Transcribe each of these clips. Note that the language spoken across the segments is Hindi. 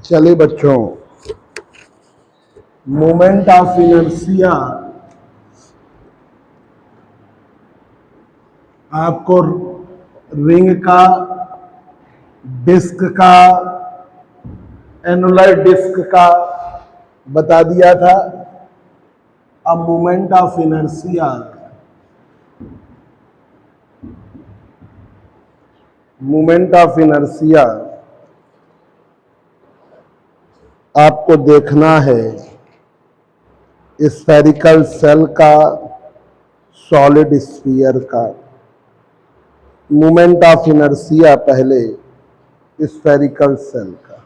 चले बच्चों, मोमेंट ऑफ इनर्शिया आपको रिंग का, डिस्क का, एनुलर डिस्क का बता दिया था। अब moment of inertia, moment of inertia आपको देखना है स्फेरिकल सेल का, सॉलिड स्फीयर का। मोमेंट ऑफ इनर्शिया पहले स्फेरिकल सेल का।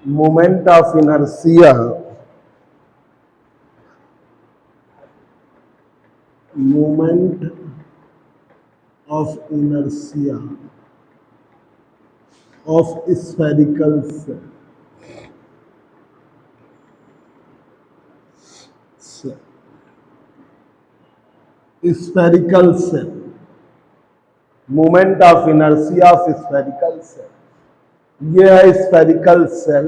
Moment of inertia, moment of inertia of spherical cell, spherical shell, moment of inertia of spherical cell. ये है स्फेरिकल सेल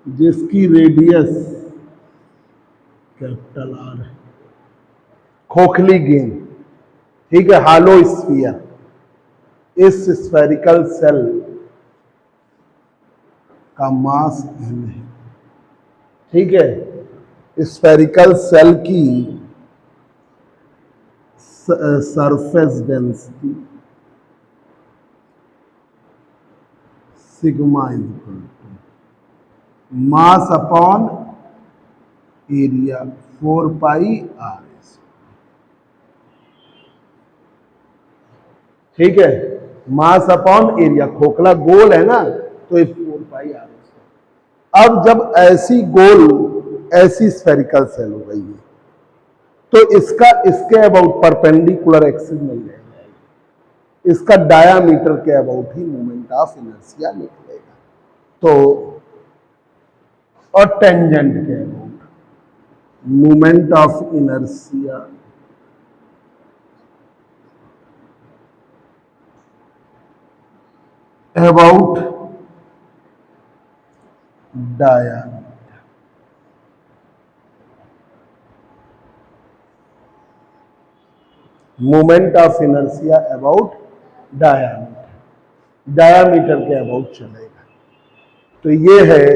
जिसकी रेडियस कैपिटल आर है, खोखली गेंद, ठीक है, हालो स्फीयर। इस स्फेरिकल सेल का मास m है, ठीक है। स्फेरिकल सेल की surface density sigma equal to mass upon area 4 pi R, ठीक है। मास अपॉन एरिया, खोखला गोल है ना, तो ये 4 पाई आर। अब जब ऐसी गोल, ऐसी स्फेरिकल सेल हो गई है तो इसका इसके अबाउट परपेंडिकुलर एक्सिस नहीं रहेगा, इसका डायामीटर के about he moment of inertia निकलेगा। तो और टेंजेंट के about moment of inertia about diameter, moment of inertia about diameter, diameter के अबाउट चलेगा। तो ये है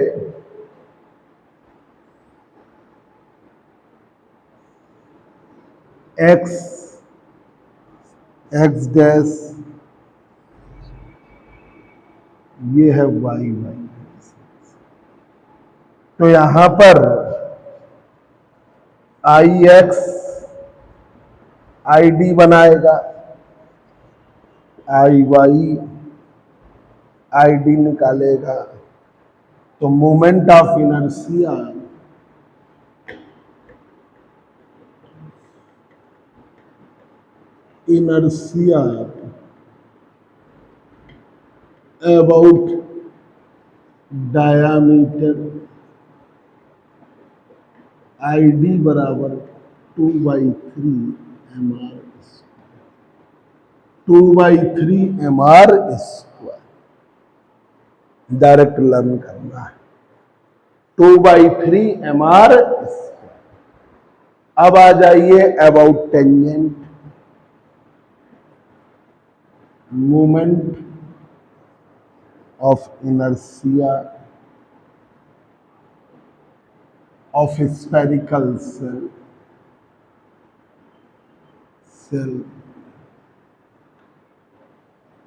एक्स, एक्स डैश, ये है वाई वाई। तो यहां पर आई एक्स आई डी बनाएगा, आई वाई आई डी निकालेगा। तो moment of inertia inertia about diameter I D बराबर 2/3 mr, 2/3 mr²। डायरेक्ट लर्न करना है, 2/3 mr²। अब आ जाइए about tangent, moment of inertia of spherical shell, shell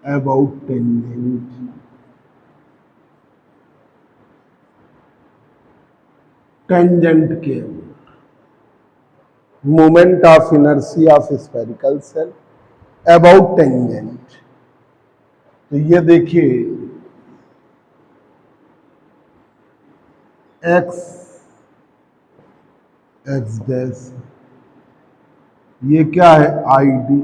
about tangent, tangent के moment of inertia of spherical shell about tangent. तो ये देखिए एक्स, एक्स डैश, ये क्या है आई डी,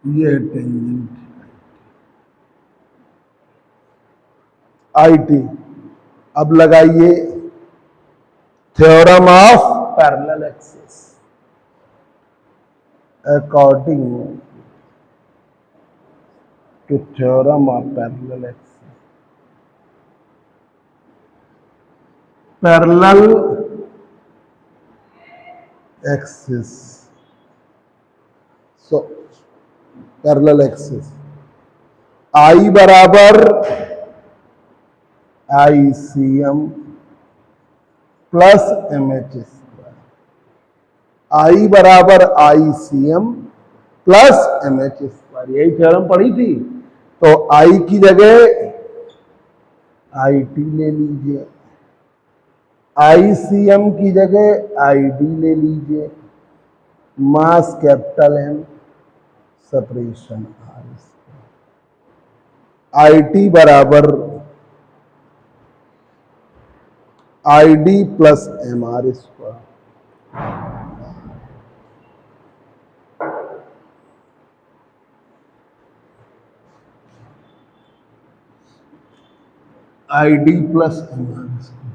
ये है टेंजेंट आई टी। अब लगाइए theorem of parallel axis. According to theorem of parallel axis, parallel axis, so parallel axis I बराबर I C M plus M H square. I बराबर I C M plus M H square, यही थ्योरम पढ़ी थी। तो आई की जगह आई टी ले लीजिए, आई सी एम की जगह आई डी ले लीजिए, mass capital M, separation R, I T बराबर I D plus M R square. I D plus M R square,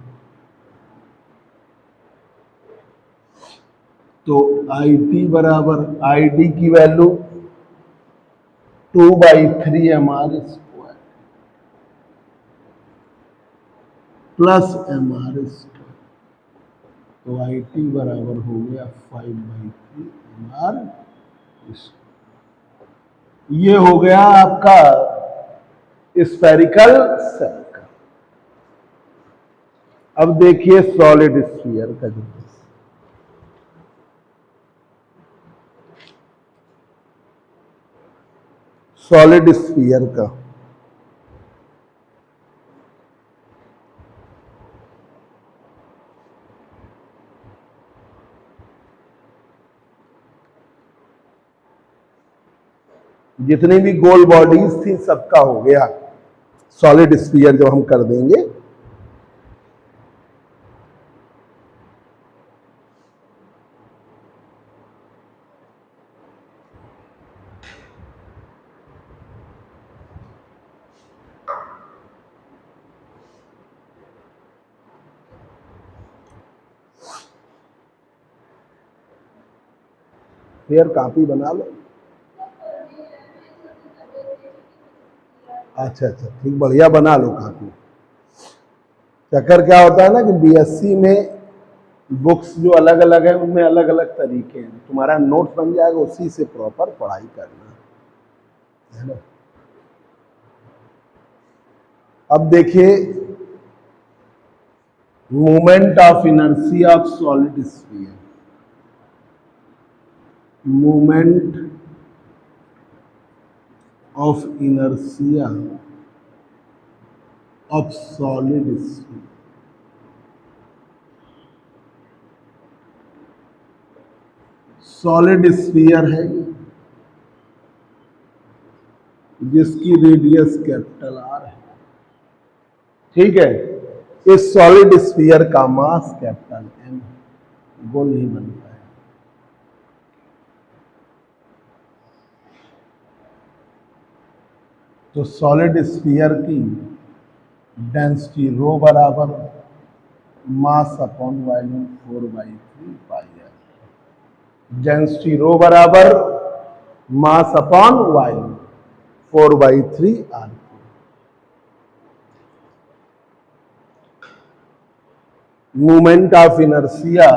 तो आई टी बराबर आई डी की value 2/3 M R square plus M R square, तो आई टी बराबर हो गया 5/3 एम आर स्क्वायर। ये हो गया आपका स्फेरिकल सेल का। अब देखिए सॉलिड स्फीयर का जो सॉलिड स्फीयर का जितनी भी गोल बॉडीज थी सबका हो गया सॉलिड स्फीयर जब हम कर देंगे। फिर कॉपी बना लो। अच्छा अच्छा ठीक, बढ़िया बना लो कॉपी। चक्कर क्या होता है ना कि बीएससी में बुक्स जो अलग अलग है उनमें अलग अलग तरीके हैं, तुम्हारा नोट्स बन जाएगा, उसी से प्रॉपर पढ़ाई करना है ना। अब देखिए moment of inertia of solid sphere, moment of inertia of solid sphere, solid sphere है जिसकी रेडियस कैपिटल आर है, ठीक है। इस सॉलिड स्फीयर का मास कैपिटल एम, गोल नहीं बनता है। तो सॉलिड स्फीयर की डेंसिटी रो बराबर mass upon volume 4/3 pi R. Density rho बराबर mass upon volume 4/3 R. Moment of inertia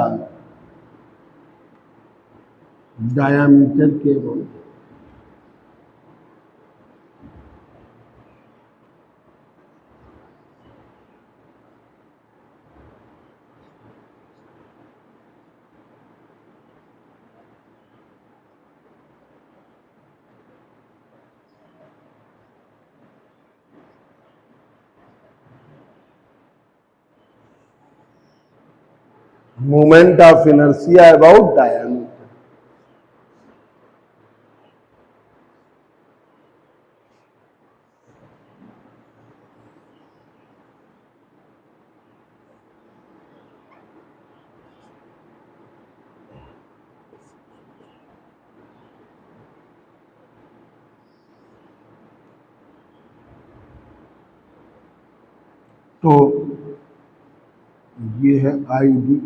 diameter के बोल, moment of inertia about diameter. तो ये है I D,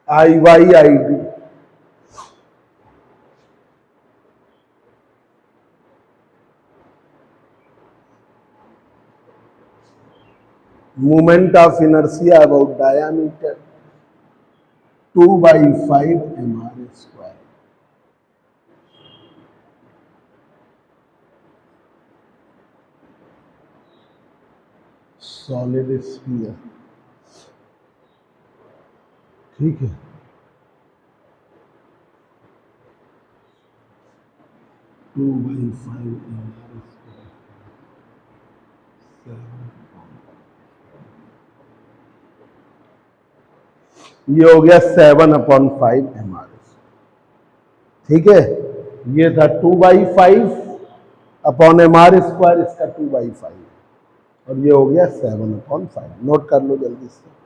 I Y I D, moment of inertia about diameter 2/5 mr square. Solid sphere, ठीक है। Two by five mr square, ये हो गया 7/5 mr, ठीक है। ये था 2/5 अपॉन mr स्क्वायर, इसका 2/5, और ये हो गया 7/5। नोट कर लो जल्दी से।